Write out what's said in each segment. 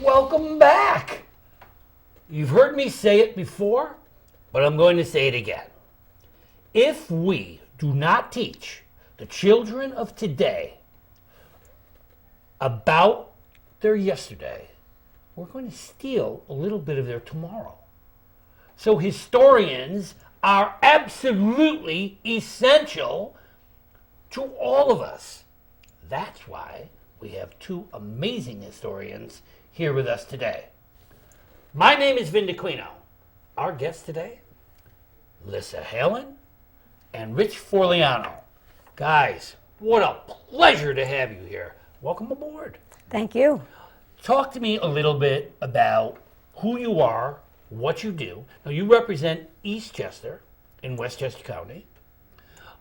welcome back. You've heard me say it before, but I'm going to say it again. If we do not teach the children of today about their yesterday, we're going to steal a little bit of their tomorrow. So historians are absolutely essential to all of us. That's why we have two amazing historians here with us today. My name is Vin Dacquino. Our guests today, Lissa Halen and Rich Forliano. Guys, what a pleasure to have you here. Welcome aboard. Thank you. Talk to me a little bit about who you are, what you do. Now, you represent Eastchester in Westchester County.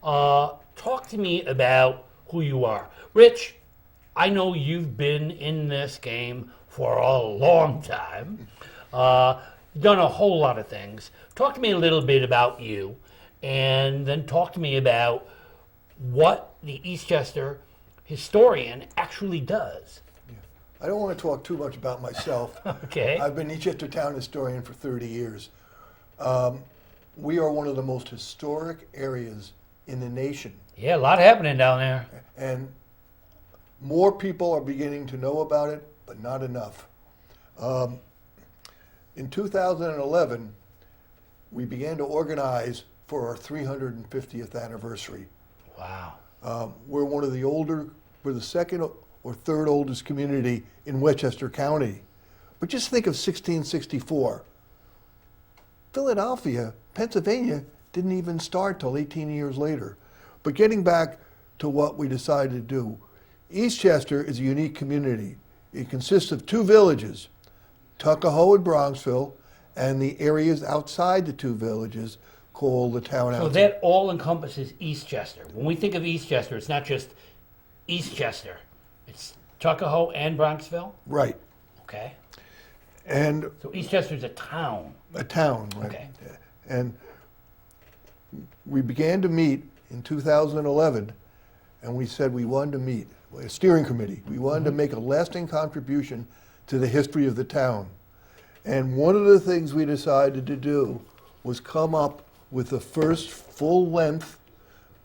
Talk to me about who you are. Rich, I know you've been in this game for a long time. Done a whole lot of things. Talk to me a little bit about you, and then talk to me about what the Eastchester historian actually does. I don't want to talk too much about myself. Okay. I've been Eastchester Town historian for 30 years. We are one of the most historic areas in the nation. Yeah, a lot happening down there. And more people are beginning to know about it, but not enough. In 2011, we began to organize for our 350th anniversary. Wow. We're the second or third oldest community in Westchester County. But just think of 1664. Philadelphia, Pennsylvania didn't even start till 18 years later. But getting back to what we decided to do, Eastchester is a unique community. It consists of two villages, Tuckahoe and Bronxville, and the areas outside the two villages called the town outside. So that all encompasses Eastchester. When we think of Eastchester, it's not just Eastchester. It's Tuckahoe and Bronxville? Right. Okay. And So Eastchester's a town. a town, right? Okay. And we began to meet in 2011, and we said we wanted to meet, a steering committee. We wanted to make a lasting contribution to the history of the town. And one of the things we decided to do was come up with the first full-length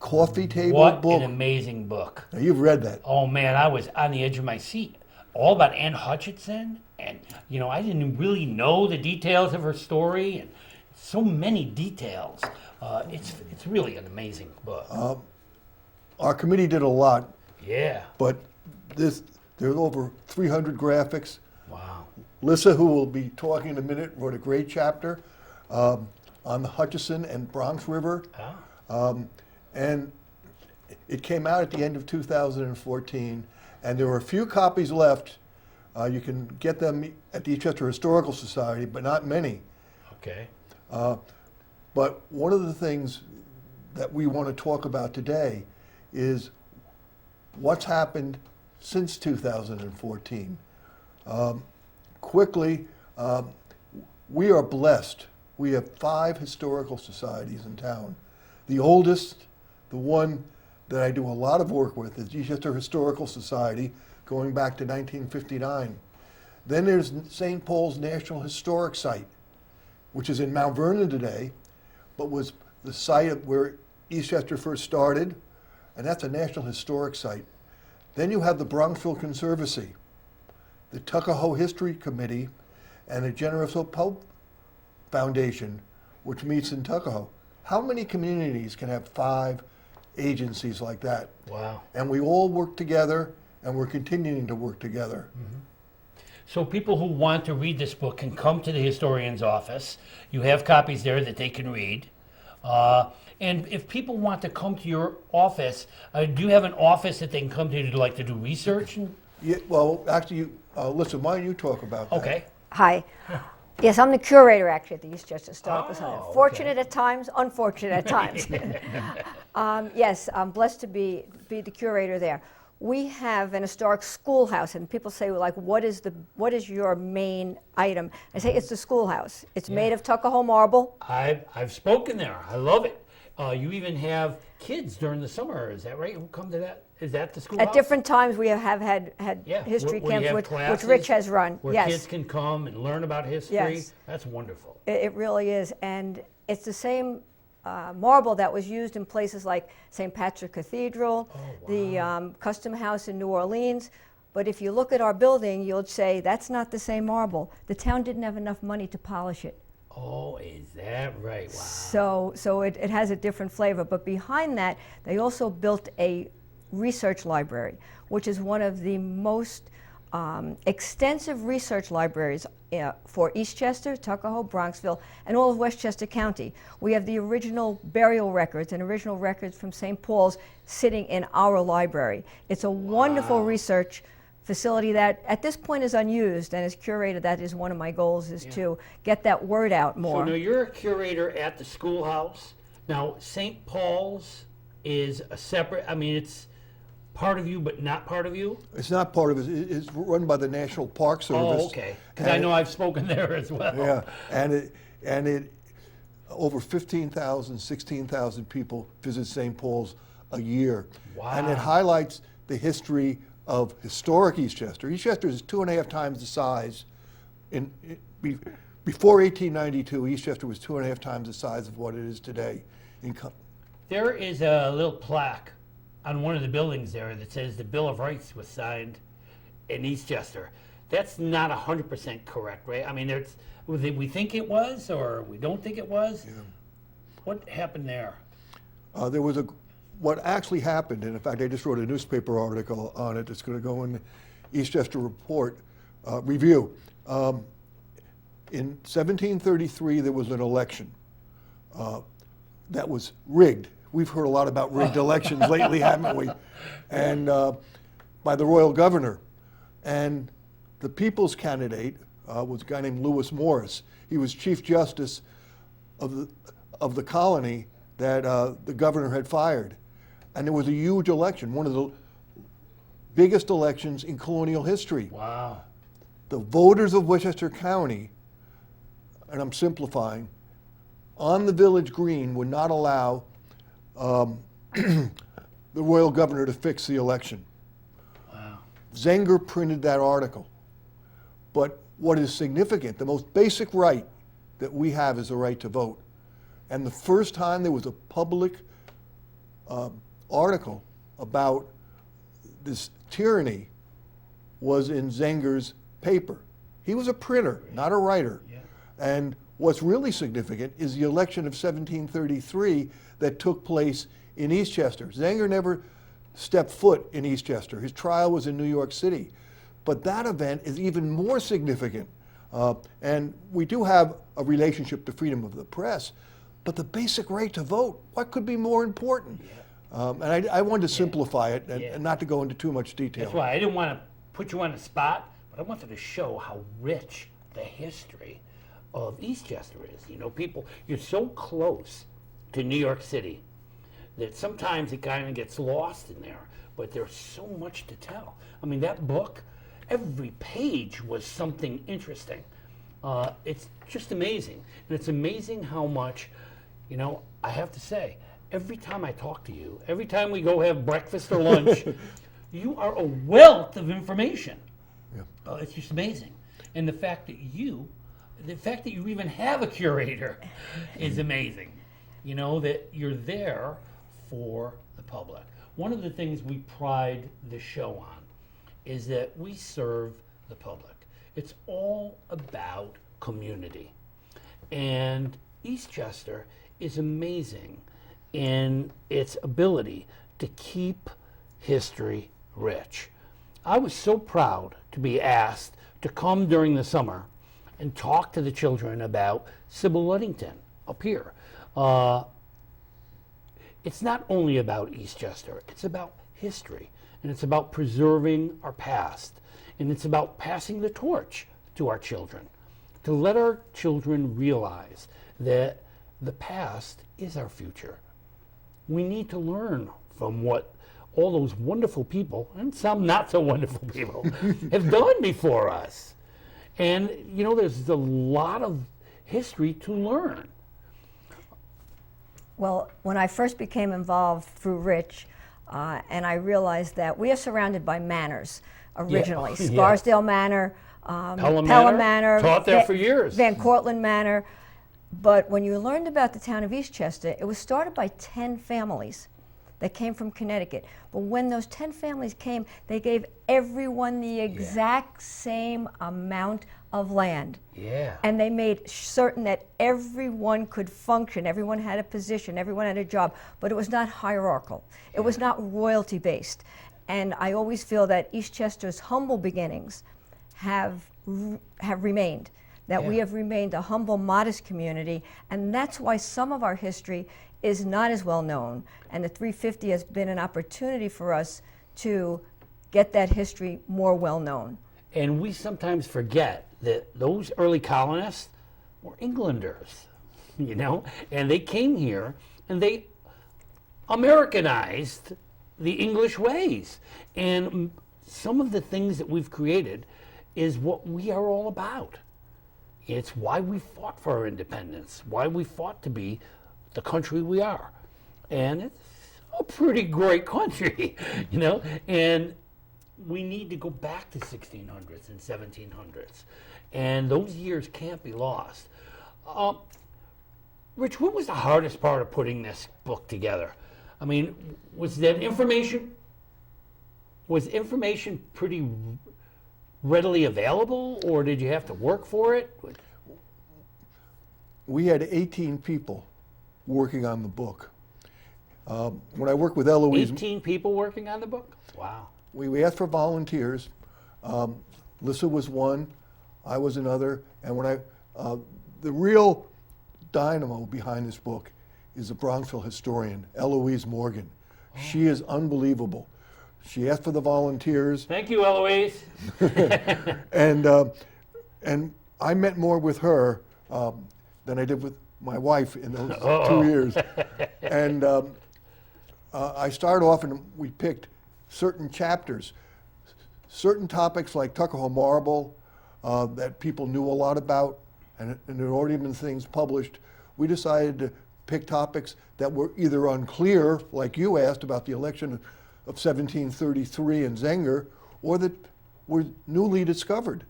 coffee table What book. an amazing book. Now, you've read that. Oh man, I was on the edge of my seat. All about Anne Hutchinson, and I didn't really know the details of her story, and so many details. It's really an amazing book. Our committee did a lot, Yeah. but there's over 300 graphics. Wow. Lissa, who will be talking in a minute, wrote a great chapter on the Hutchinson and Bronx River. Ah. And it came out at the end of 2014, and there were a few copies left. You can get them at the Eastchester Historical Society, but not many. Okay. But one of the things that we want to talk about today is what's happened since 2014. Quickly, we are blessed. We have 5 historical societies in town. The oldest, the one that I do a lot of work with, is Eastchester Historical Society, going back to 1959. Then there's St. Paul's National Historic Site, which is in Mount Vernon today, but was the site of where Eastchester first started, and that's a National Historic Site. Then you have the Bronxville Conservancy, the Tuckahoe History Committee, and the Generous Pope Foundation, which meets in Tuckahoe. How many communities can have 5 agencies like that? Wow. And we all work together, and we're continuing to work together. Mm-hmm. So people who want to read this book can come to the historian's office. You have copies there that they can read. And if people want to come to your office, do you have an office that they can come to do research? Yeah, well, actually, listen, why don't you talk about that? Okay. Hi. Yes, I'm the curator actually at the Eastchester Historical Society. okay. Fortunate at times, unfortunate at times. Yes, I'm blessed to be the curator there. We have an historic schoolhouse, and people say, like, what is your main item? I say it's the schoolhouse. It's made of Tuckahoe marble. I've spoken there. I love it. You even have kids during the summer. Is that right? Who come to that Is that the school? At different times, we have had Yeah, history where you camps, have which Rich classes has run. where Yes, kids can come and learn about history. Yes. That's wonderful. it really is, and it's the same marble that was used in places like St. Patrick Cathedral, the Custom House in New Orleans. But if you look at our building, you'll say that's not the same marble. The town didn't have enough money to polish it. Oh, is that right? Wow. So it has a different flavor. But behind that, they also built a research library, which is one of the most extensive research libraries for Eastchester, Tuckahoe, Bronxville, and all of Westchester County. We have the original burial records and original records from St. Paul's sitting in our library. It's a wonderful research facility that at this point is unused, and as curator, that is one of my goals, is to get that word out more. So now you're a curator at the schoolhouse. Now, St. Paul's is a separate, I mean, it's part of you, but not part of you? It's not part of it. It's run by the National Park Service. Oh, okay. Because I know I've spoken there as well. Yeah, and it over 15,000, 16,000 people visit St. Paul's a year. Wow. And it highlights the history of historic Eastchester. Eastchester is 2.5 times the size. Before 1892, Eastchester was 2.5 times the size of what it is today. There is a little plaque on one of the buildings there that says the Bill of Rights was signed in Eastchester. That's not 100% correct, right? I mean, we think it was, or we don't think it was. Yeah. What happened there? There was what actually happened, and in fact, I just wrote a newspaper article on it that's going to go in the Eastchester Report Review. In 1733, there was an election that was rigged. We've heard a lot about rigged elections lately, haven't we? And by the royal governor. And the people's candidate was a guy named Lewis Morris. He was Chief Justice of the colony that the governor had fired. And there was a huge election, one of the biggest elections in colonial history. Wow. The voters of Westchester County, and I'm simplifying, on the village green would not allow the royal governor to fix the election. Wow. Zenger printed that article. But what is significant, the most basic right that we have is the right to vote. And the first time there was a public article about this tyranny was in Zenger's paper. He was a printer, not a writer. Yeah. And what's really significant is the election of 1733 that took place in Eastchester. Zenger never stepped foot in Eastchester. His trial was in New York City. But that event is even more significant. And we do have a relationship to freedom of the press, but the basic right to vote, what could be more important? Yeah. And I wanted to simplify it and not to go into too much detail. That's why I didn't want to put you on the spot, but I wanted to show how rich the history of Eastchester is. You know, people, you're so close to New York City that sometimes it kind of gets lost in there, but there's so much to tell. I mean, that book, every page was something interesting. It's just amazing. And it's amazing how much, you know, I have to say, every time I talk to you, every time we go have breakfast or lunch, you are a wealth of information. Yeah. It's just amazing. And the fact that you even have a curator is amazing. You know, that you're there for the public. One of the things we pride the show on is that we serve the public. It's all about community. And Eastchester is amazing in its ability to keep history rich. I was so proud to be asked to come during the summer and talk to the children about Sybil Ludington up here. It's not only about Eastchester, it's about history, and it's about preserving our past, and it's about passing the torch to our children, to let our children realize that the past is our future. We need to learn from what all those wonderful people, and some not so wonderful people, have done before us. And, you know, there's a lot of history to learn. Well, when I first became involved through Rich, and I realized that we are surrounded by manors originally. Yeah. Scarsdale Manor, Pelham Pelham Manor, Manor, taught there for years. Van Cortlandt Manor. But when you learned about the town of Eastchester, it was started by 10 families that came from Connecticut. But when those 10 families came, they gave everyone the exact same amount of land. Yeah. And they made certain that everyone could function, everyone had a position, everyone had a job, but it was not hierarchical. It was not royalty based. And I always feel that Eastchester's humble beginnings have remained. That we have remained a humble, modest community, and that's why some of our history is not as well known. And the 350 has been an opportunity for us to get that history more well known. And we sometimes forget that those early colonists were Englanders, you know, and they came here and they Americanized the English ways. And some of the things that we've created is what we are all about. It's why we fought for our independence, why we fought to be the country we are. And it's a pretty great country, you know, and we need to go back to 1600s and 1700s. And those years can't be lost. Rich, what was the hardest part of putting this book together? I mean, was information pretty readily available, or did you have to work for it? We had 18 people working on the book. When I worked with Eloise... 18 people working on the book? Wow. We asked for volunteers. Lissa was one, I was another, and the real dynamo behind this book is a Bronxville historian, Eloise Morgan. She is unbelievable. She asked for the volunteers. Thank you, Eloise. And I met more with her than I did with my wife in those 2 years. And I started off and we picked certain chapters, certain topics like Tuckahoe Marble that people knew a lot about, and there had already been things published. We decided to pick topics that were either unclear, like you asked about the election of 1733 and Zenger, or that were newly discovered.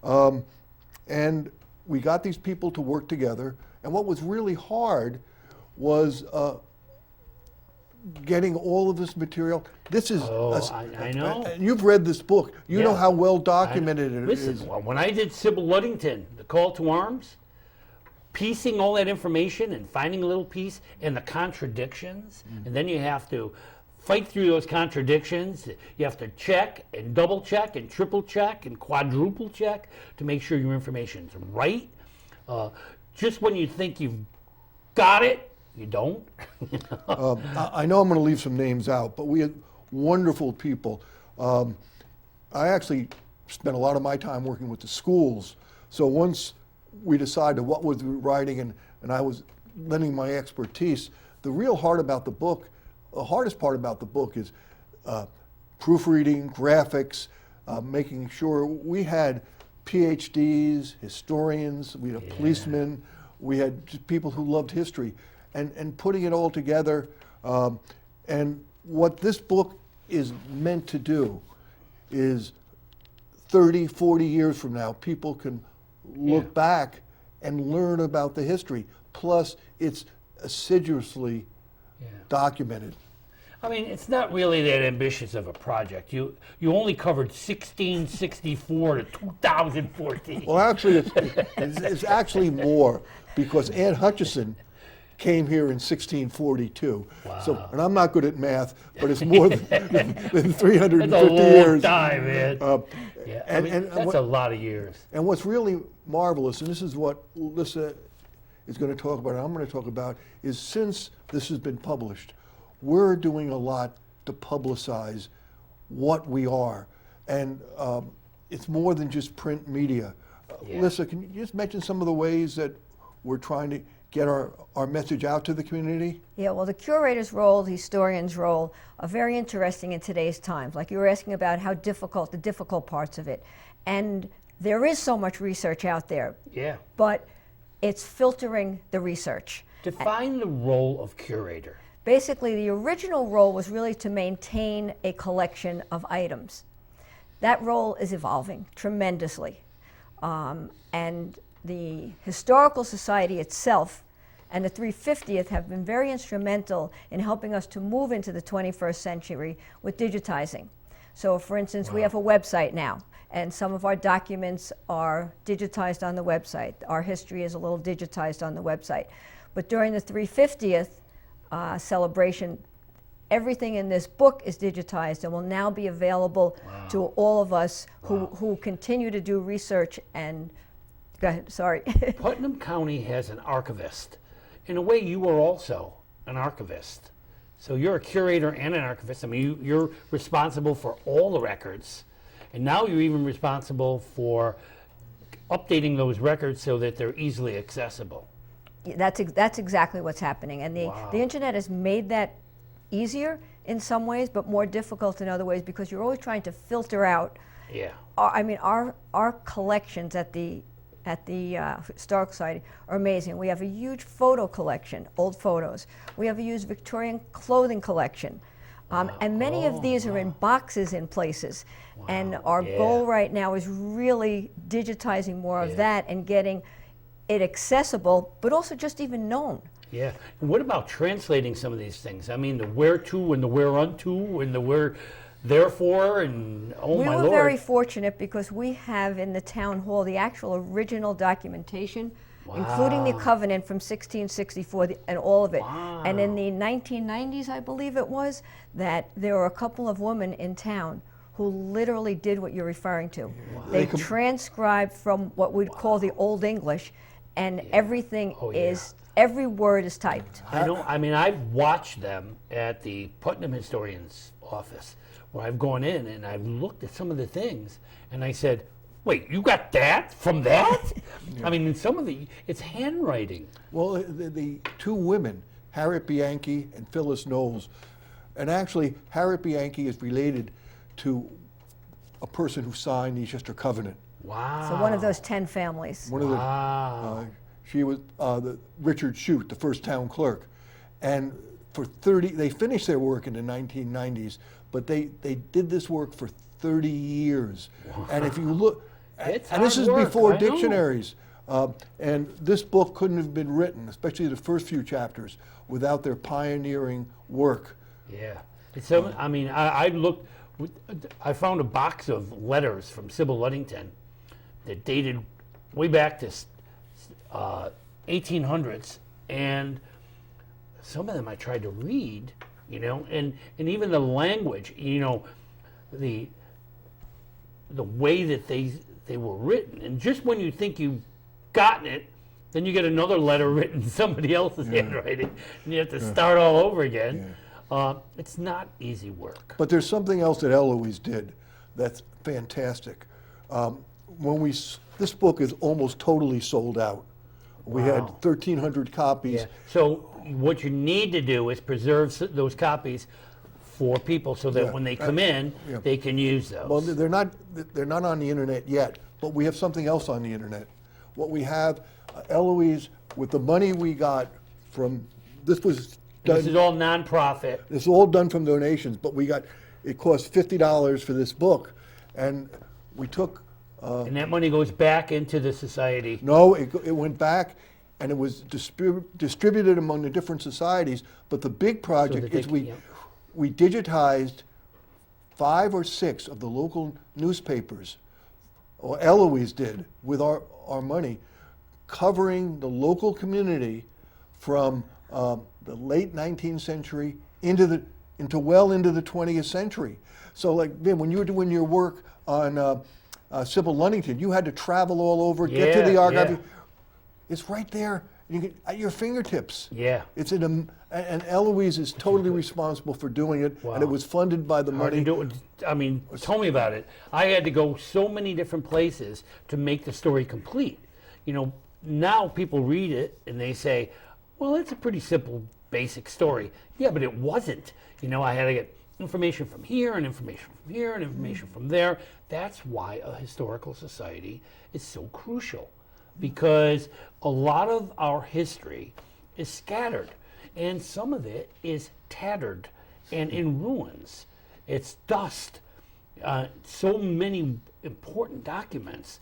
And we got these people to work together, and what was really hard was getting all of this material. This is... I know. And you've read this book. You know how well documented it is. Listen, when I did Sybil Luddington, The Call to Arms, piecing all that information and finding a little piece and the contradictions, and then you have to fight through those contradictions. You have to check and double check and triple check and quadruple check to make sure your information's right. Just when you think you've got it, you don't. I know I'm going to leave some names out, but we had wonderful people. I actually spent a lot of my time working with the schools. So once we decided what was writing and I was lending my expertise, the real hard about the book, the hardest part about the book is proofreading, graphics, making sure we had PhDs, historians, we had policemen, we had just people who loved history, and putting it all together. And what this book is meant to do is 30, 40 years from now, people can look back and learn about the history. Plus, it's assiduously documented. I mean, it's not really that ambitious of a project. You only covered 1664 to 2014. Well, actually, it's actually more, because Anne Hutchison came here in 1642. Wow. So, and I'm not good at math, but it's more than 350 That's a long years. time, man. That's a lot of years. And what's really marvelous, and this is what Lissa is going to talk about, and I'm going to talk about, is since this has been published, we're doing a lot to publicize what we are. And it's more than just print media. Lissa, can you just mention some of the ways that we're trying to get our message out to the community? Yeah, well, the curator's role, the historian's role are very interesting in today's times. Like you were asking about how difficult, the difficult parts of it. And there is so much research out there. Yeah. But it's filtering the research. Define the role of curator. Basically, the original role was really to maintain a collection of items. That role is evolving tremendously. And the Historical Society itself and the 350th have been very instrumental in helping us to move into the 21st century with digitizing. So, for instance, we have a website now, and some of our documents are digitized on the website. Our history is a little digitized on the website. But during the 350th celebration, everything in this book is digitized and will now be available to all of us who continue to do research and, go ahead, sorry. Putnam County has an archivist. In a way, you are also an archivist. So you're a curator and an archivist. I mean, you're responsible for all the records, and now you're even responsible for updating those records so that they're easily accessible. That's exactly what's happening, and the internet has made that easier in some ways, but more difficult in other ways, because you're always trying to filter out. Yeah. Our collections at the Historical Society are amazing. We have a huge photo collection, old photos. We have a huge Victorian clothing collection. And many of these are in boxes in places. And our goal right now is really digitizing more of that and getting it accessible, but also just even known. Yeah. And what about translating some of these things? I mean, the where to and the where unto and the where therefore, and oh my Lord. We were very fortunate because we have in the town hall the actual original documentation, including the covenant from 1664 and all of it. And in the 1990s, I believe it was, that there were a couple of women in town who literally did what you're referring to. They transcribed from what we'd call the Old English, and everything is, every word is typed. I mean, I've watched them at the Putnam Historian's office, where I've gone in and I've looked at some of the things, and I said, wait, you got that from that? I mean, in some of it's handwriting. Well, the two women, Harriet Bianchi and Phyllis Knowles, and actually Harriet Bianchi is related to a person who signed the Eastchester Covenant. Wow. So one of those 10 families. One of the, she was the Richard Shute, the first town clerk. And for they finished their work in the 1990s, but they did this work for 30 years. Wow. And if you look, and this is before dictionaries. And this book couldn't have been written, especially the first few chapters, without their pioneering work. Yeah. So, I mean, I looked, I found a box of letters from Sybil Luddington that dated way back to 1800s, and some of them I tried to read, you know, and even the language, you know, the way that they were written, and just when you think you've gotten it, then you get another letter written in somebody else's handwriting, and you have to start all over again. It's not easy work. But there's something else that Eloise did that's fantastic. This book is almost totally sold out. We had 1,300 copies. Yeah. So what you need to do is preserve those copies for people so that when they come in, they can use those. Well, they're not on the internet yet, but we have something else on the internet. What we have, Eloise, with the money we got from, this was done. This is all nonprofit. This is all done from donations, but it cost $50 for this book, and we took. And that money goes back into the society? No, it went back, and it was distributed among the different societies. But the big project is we digitized 5 or 6 of the local newspapers, or Eloise did, with our money, covering the local community from the late 19th century into well into the 20th century. So, like, Vin, when you were doing your work on Sybil Luddington, you had to travel all over, get to the archive. Yeah. It's right there, at your fingertips. Yeah. It's and Eloise is totally responsible for doing it, and it was funded by the money. I mean, tell me about it. I had to go so many different places to make the story complete. You know, now people read it and they say, well, it's a pretty simple, basic story. Yeah, but it wasn't. You know, I had to get information from here and information from here and information from there. That's why a historical society is so crucial, because a lot of our history is scattered. and some of it is tattered and in ruins. It's dust. So many important documents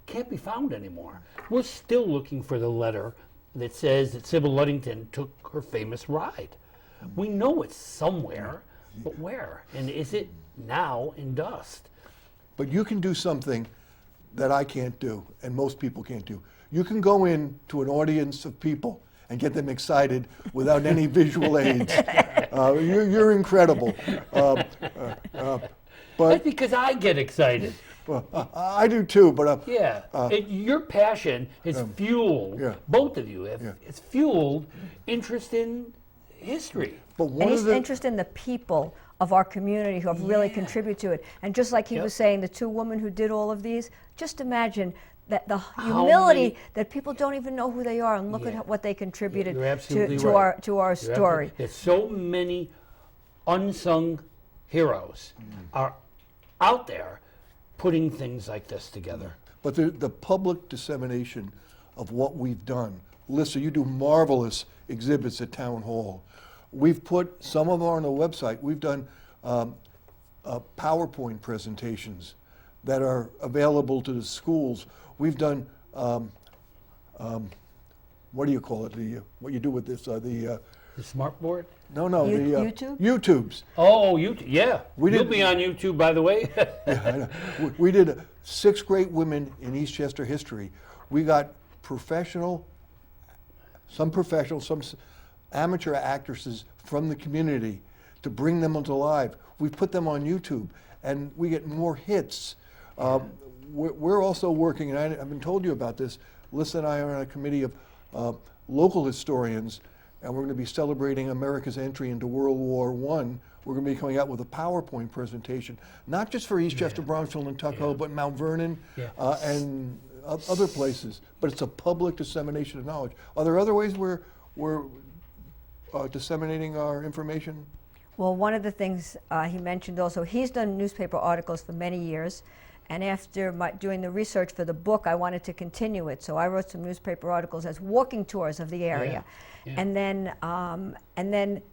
can't be found anymore. We're still looking for the letter that says that Sybil Ludington took her famous ride. We know it's somewhere, but where? And is it now in dust? But you can do something that I can't do, and most people can't do. You can go in to an audience of people and get them excited without any visual aids. You're incredible. That's because I get excited. Well, I do too, but Your passion has fueled, both of you, it's fueled interest in history. but And one he's of the interested in the people of our community who have really contributed to it. And just like he was saying, the two women who did all of these, just imagine that the humility that people don't even know who they are, and look at what they contributed You're absolutely to right. our story. There's so many unsung heroes are out there putting things like this together. But the public dissemination of what we've done. Lissa, you do marvelous exhibits at Town Hall. We've put some of them on the website. We've done PowerPoint presentations that are available to the schools. We've done, what do you call it? What you do with this? The smart board? No, YouTube? YouTubes. Oh, YouTube, yeah. We You'll did- be on YouTube, by the way. Yeah, I know. We did 6 great women in Eastchester history. We got some amateur actresses from the community to bring them to life. We put them on YouTube, and we get more hits. We're also working, and I've been told you about this. Lissa and I are on a committee of local historians, and we're going to be celebrating America's entry into World War I. We're going to be coming out with a PowerPoint presentation, not just for Eastchester, Bronxville, and Tuckahoe, but Mount Vernon and other places. But it's a public dissemination of knowledge. Are there other ways we're disseminating our information? Well, one of the things he mentioned also, he's done newspaper articles for many years, and after doing the research for the book, I wanted to continue it. So I wrote some newspaper articles as walking tours of the area. And then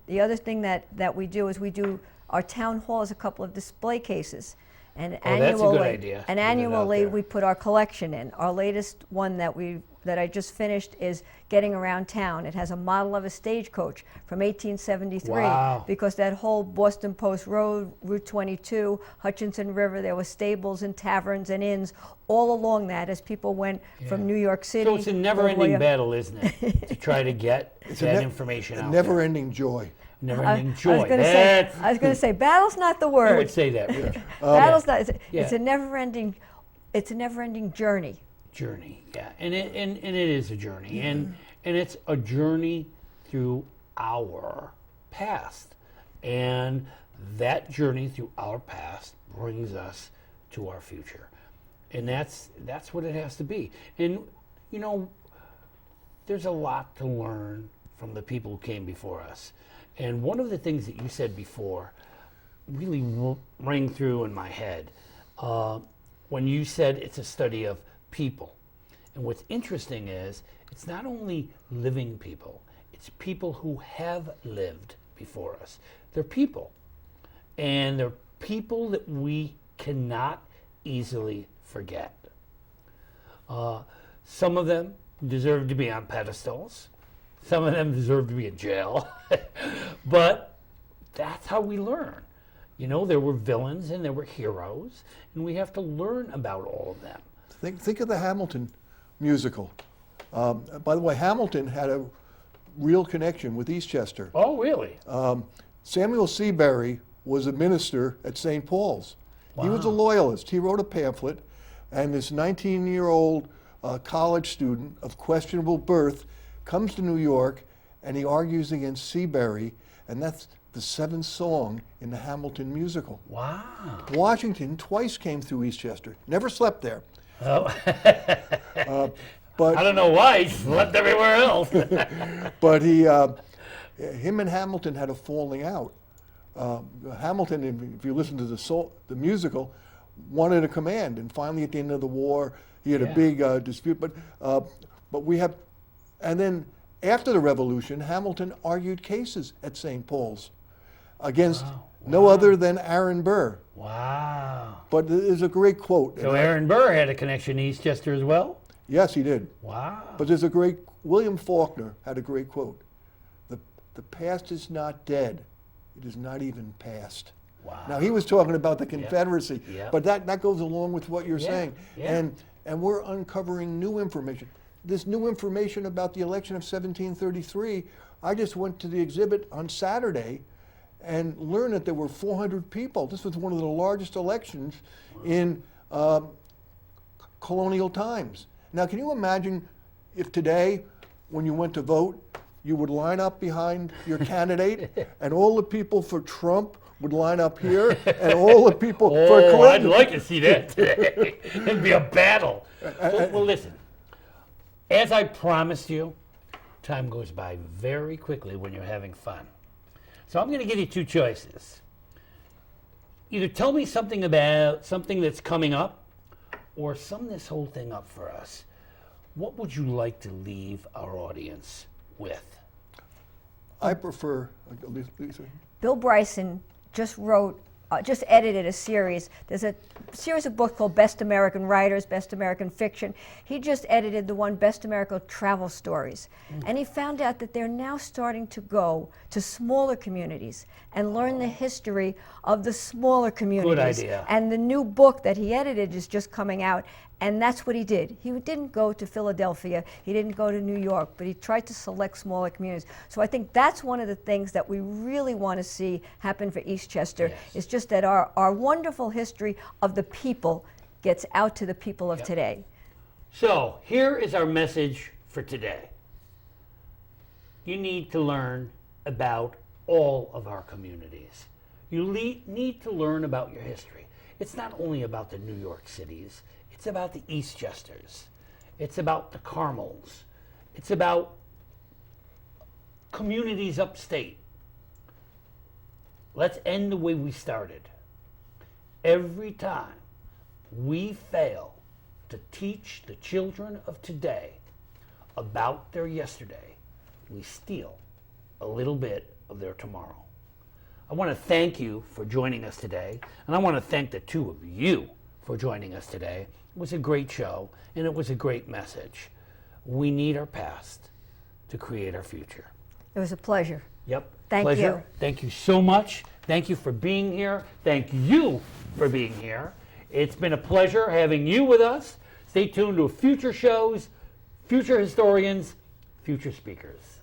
the other thing that we do is we do our town hall as a couple of display cases. And that's a good idea. And Get it out annually there. we put our collection in. Our latest one that I just finished is Getting Around Town. It has a model of a stagecoach from 1873. Wow. Because that whole Boston Post Road, Route 22, Hutchinson River, there were stables and taverns and inns all along that as people went from New York City. So it's a all the way never-ending up. battle, isn't it, to try to get that information out Never-ending joy. Never-ending I joy. was going to say, battle's not the word. You would say that, Rich. Battle's not. Yeah. It's a never-ending journey. Journey, yeah, and it is a journey, and it's a journey through our past, and that journey through our past brings us to our future, and that's what it has to be. And you know, there's a lot to learn from the people who came before us, and one of the things that you said before really rang through in my head when you said it's a study of people. And what's interesting is it's not only living people, it's people who have lived before us. They're people. And they're people that we cannot easily forget. Some of them deserve to be on pedestals. Some of them deserve to be in jail. But that's how we learn. You know, there were villains and there were heroes, and we have to learn about all of them. Think of the Hamilton musical. By the way, Hamilton had a real connection with Eastchester. Oh, really? Samuel Seabury was a minister at St. Paul's. He was a loyalist. He wrote a pamphlet, and this 19-year-old college student of questionable birth comes to New York, and he argues against Seabury, and that's the 7th song in the Hamilton musical. Wow. Washington twice came through Eastchester, never slept there. Oh. But I don't know why, he slept everywhere else. But him and Hamilton had a falling out. Hamilton, if you listen to the musical, wanted a command, and finally at the end of the war, he had a big dispute. But we have, and then after the Revolution, Hamilton argued cases at St. Paul's against Wow. no other than Aaron Burr. Wow. But there's a great quote. So Aaron Burr had a connection to Eastchester as well? Yes, he did. Wow. But there's a great, William Faulkner had a great quote. The past is not dead. It is not even past. Wow. Now, he was talking about the Confederacy, Yeah. but that goes along with what you're Yeah. saying. Yeah. And we're uncovering new information. This new information about the election of 1733, I just went to the exhibit on Saturday and learned that there were 400 people. This was one of the largest elections in colonial times. Now, can you imagine if today, when you went to vote, you would line up behind your candidate and all the people for Trump would line up here and all the people for Oh, I'd Clinton? like to see that today. It'd be a battle. Well, listen, as I promised you, time goes by very quickly when you're having fun. So I'm going to give you two choices. Either tell me something about something that's coming up or sum this whole thing up for us. What would you like to leave our audience with? I prefer, Lisa. Bill Bryson just edited a series. There's a series of books called Best American Writers, Best American Fiction. He just edited the one Best American Travel Stories. And he found out that they're now starting to go to smaller communities and learn the history of the smaller communities. idea. And the new book that he edited is just coming out. And that's what he did. He didn't go to Philadelphia, he didn't go to New York, but he tried to select smaller communities. So I think that's one of the things that we really want to see happen for Eastchester, is just that our wonderful history of the people gets out to the people of today. So here is our message for today. You need to learn about all of our communities. You need to learn about your history. It's not only about the New York cities. It's about the Eastchesters. It's about the Carmels. It's about communities upstate. Let's end the way we started. Every time we fail to teach the children of today about their yesterday, we steal a little bit of their tomorrow. I want to thank you for joining us today, and I want to thank the two of you for joining us today. It was a great show, and it was a great message. We need our past to create our future. It was a pleasure. Yep. Thank Pleasure. you. Thank you so much. Thank you for being here. Thank you for being here. It's been a pleasure having you with us. Stay tuned to future shows, future historians, future speakers.